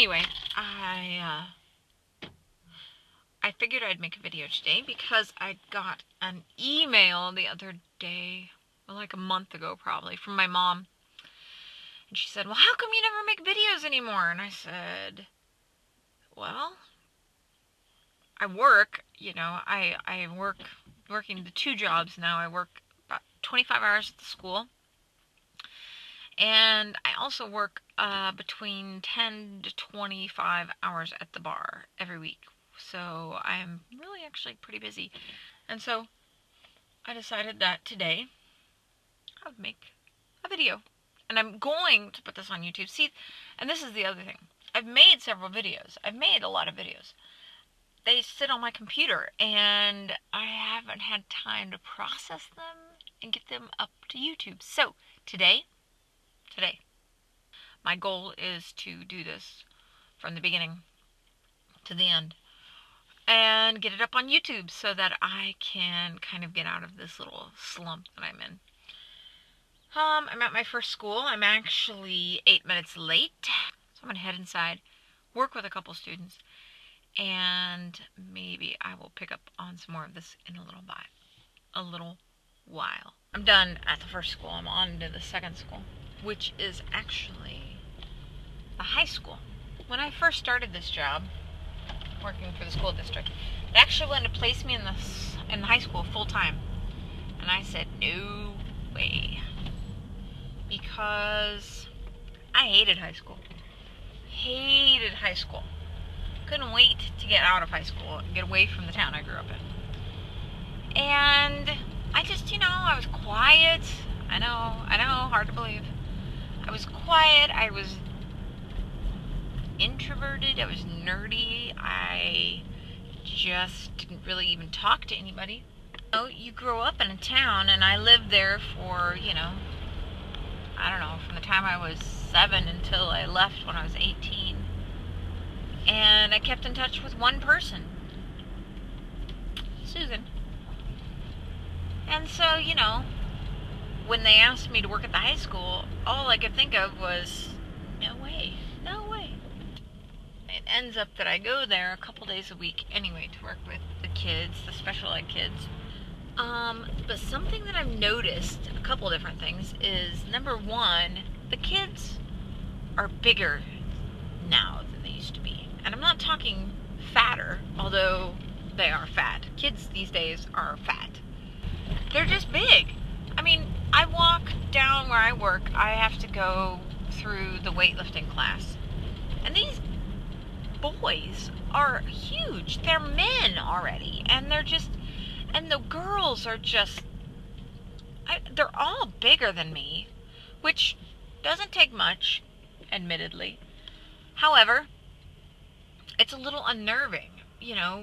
Anyway, I figured I'd make a video today because I got an email the other day, well, like a month ago probably, from my mom. And she said, well, how come you never make videos anymore? And I said, well, I work, I working the two jobs now. I work about 25 hours at the school. And I also work between 10 to 25 hours at the bar every week. So I'm really actually pretty busy. And so I decided that today I would make a video. And I'm going to put this on YouTube. See, and this is the other thing. I've made several videos. I've made a lot of videos. They sit on my computer and I haven't had time to process them and get them up to YouTube. So today, my goal is to do this from the beginning to the end and get it up on YouTube so that I can kind of get out of this little slump that I'm in. I'm at my first school. I'm actually 8 minutes late, so I'm going to head inside, work with a couple students, and maybe I will pick up on some more of this in a little while. I'm done at the first school. I'm on to the second school, which is actually the high school. When I first started this job, working for the school district, it actually wanted to place me in the high school full time, and I said no way, because I hated high school. Couldn't wait to get out of high school and get away from the town I grew up in. And I just, I was quiet. I know, hard to believe. I was quiet. I was introverted. I was nerdy. I just didn't really even talk to anybody. You grow up in a town, and I lived there for, I don't know, from the time I was 7 until I left when I was 18. And I kept in touch with one person, Susan. And so, when they asked me to work at the high school, all I could think of was, no way. It ends up that I go there a couple days a week anyway to work with the kids, the special ed kids. But something that I've noticed, a couple different things, is number one, the kids are bigger now than they used to be. And I'm not talking fatter, although they are fat. Kids these days are fat. They're just big. I mean, I walk down where I work, I have to go through the weightlifting class. And these boys are huge. They're men already. And the girls are just, they're all bigger than me, which doesn't take much, admittedly. However, it's a little unnerving,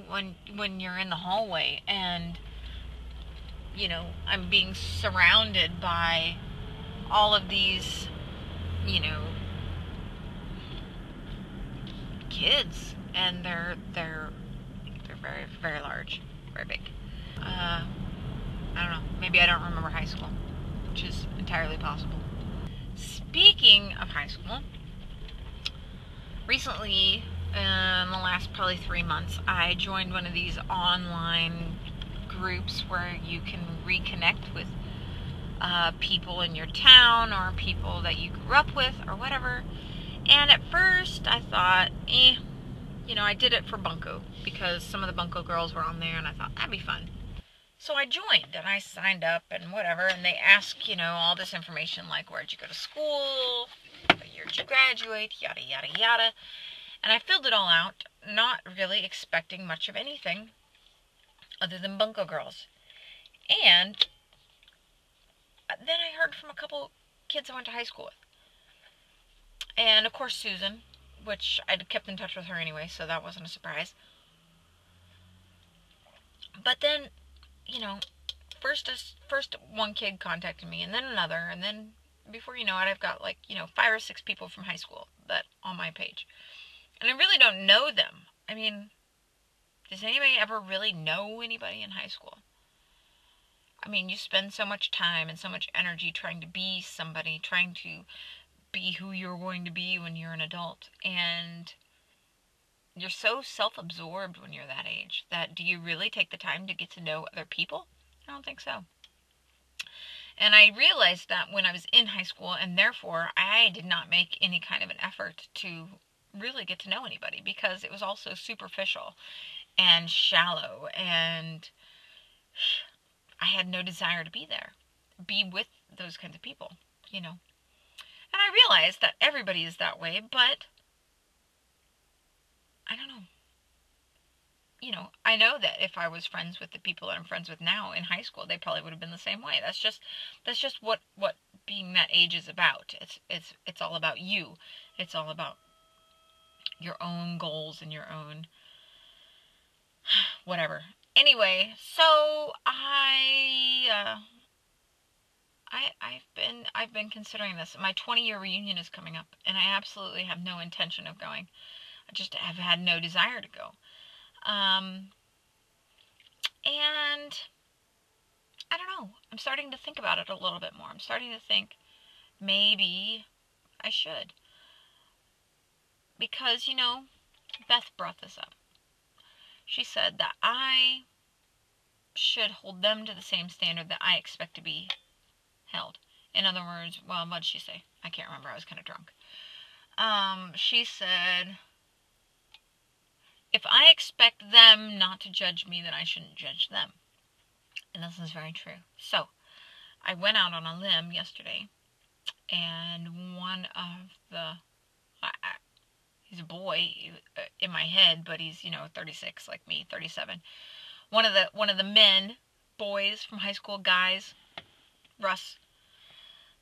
when you're in the hallway and, I'm being surrounded by all of these, kids, and they're very, very large, very big. I don't know, maybe I don't remember high school, which is entirely possible. Speaking of high school, recently, in the last probably 3 months, I joined one of these online groups where you can reconnect with people in your town or people that you grew up with or whatever. And at first I thought, I did it for Bunko because some of the Bunko girls were on there, and I thought that'd be fun. So I joined and I signed up and whatever, and they ask, all this information like where'd you go to school, what year did you graduate, yada yada yada. And I filled it all out, not really expecting much of anything other than Bunko girls. And then I heard from a couple kids I went to high school with. And of course Susan, which I'd kept in touch with her anyway, so that wasn't a surprise. But then, first one kid contacted me, and then another, and then before you know it, I've got 5 or 6 people from high school that on my page. And I really don't know them. I mean, does anybody ever really know anybody in high school? I mean, you spend so much time and so much energy trying to be somebody, trying to be who you're going to be when you're an adult. And You're so self-absorbed when you're that age that do you really take the time to get to know other people? I don't think so. And I realized that when I was in high school, and therefore I did not make any kind of an effort to really get to know anybody because it was all so superficial and shallow, and I had no desire to be with those kinds of people, you know. And I realized that everybody is that way, but I don't know. I know that if I was friends with the people that I'm friends with now in high school, they probably would have been the same way. That's just what being that age is about. It's all about you. It's all about your own goals and your own whatever. Anyway, so I've been considering this. My 20-year reunion is coming up, and I absolutely have no intention of going. I just have had no desire to go. And I don't know. I'm starting to think about it a little bit more. I'm starting to think maybe I should. Because, Beth brought this up. She said that I should hold them to the same standard that I expect to be held. In other words, well, what did she say? I can't remember. I was kind of drunk. She said, if I expect them not to judge me, then I shouldn't judge them. And this is very true. So, I went out on a limb yesterday, and one of he's a boy in my head, but he's 36 like me, 37. One of the men, boys from high school, guys, Russ,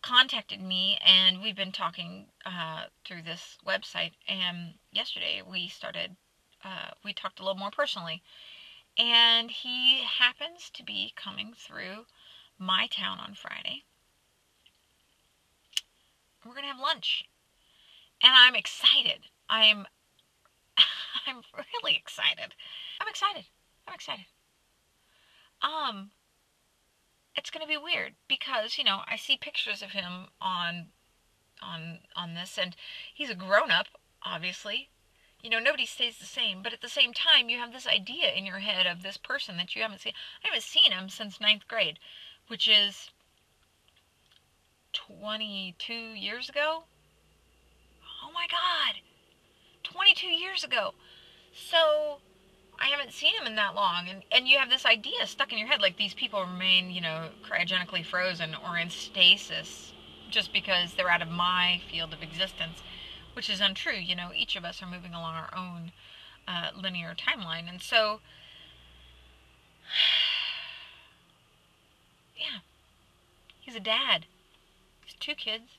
contacted me, and we've been talking through this website. And yesterday we talked a little more personally, and he happens to be coming through my town on Friday. We're gonna have lunch, and I'm excited. I'm really excited. I'm excited. It's gonna be weird because I see pictures of him on this, and he's a grown up, obviously. Nobody stays the same, but at the same time, you have this idea in your head of this person that you haven't seen. I haven't seen him since ninth grade, which is 22 years ago. Oh my God, 22 years ago. So I haven't seen him in that long, and you have this idea stuck in your head, like these people remain, cryogenically frozen or in stasis just because they're out of my field of existence, which is untrue. Each of us are moving along our own linear timeline, and so, yeah, he's a dad. He's 2 kids.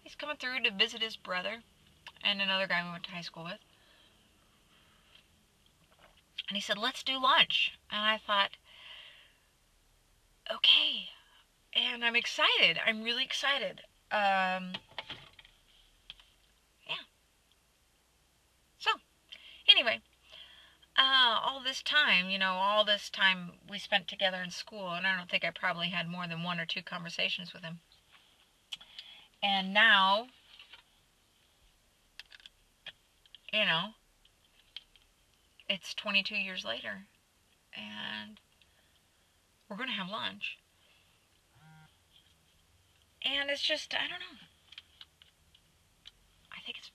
He's coming through to visit his brother and another guy we went to high school with. And he said, let's do lunch. And I thought, okay. And I'm excited. I'm really excited. Yeah. So, anyway, all this time we spent together in school, and I don't think I probably had more than 1 or 2 conversations with him. And now, it's 22 years later, and we're going to have lunch. And it's just, I don't know. I think it's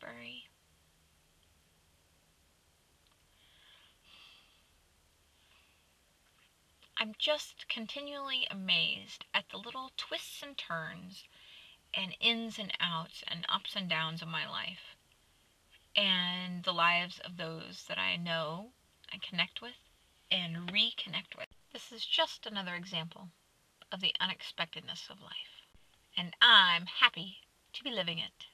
I'm just continually amazed at the little twists and turns and ins and outs and ups and downs of my life and the lives of those that I know and connect with and reconnect with. This is just another example of the unexpectedness of life, and I'm happy to be living it.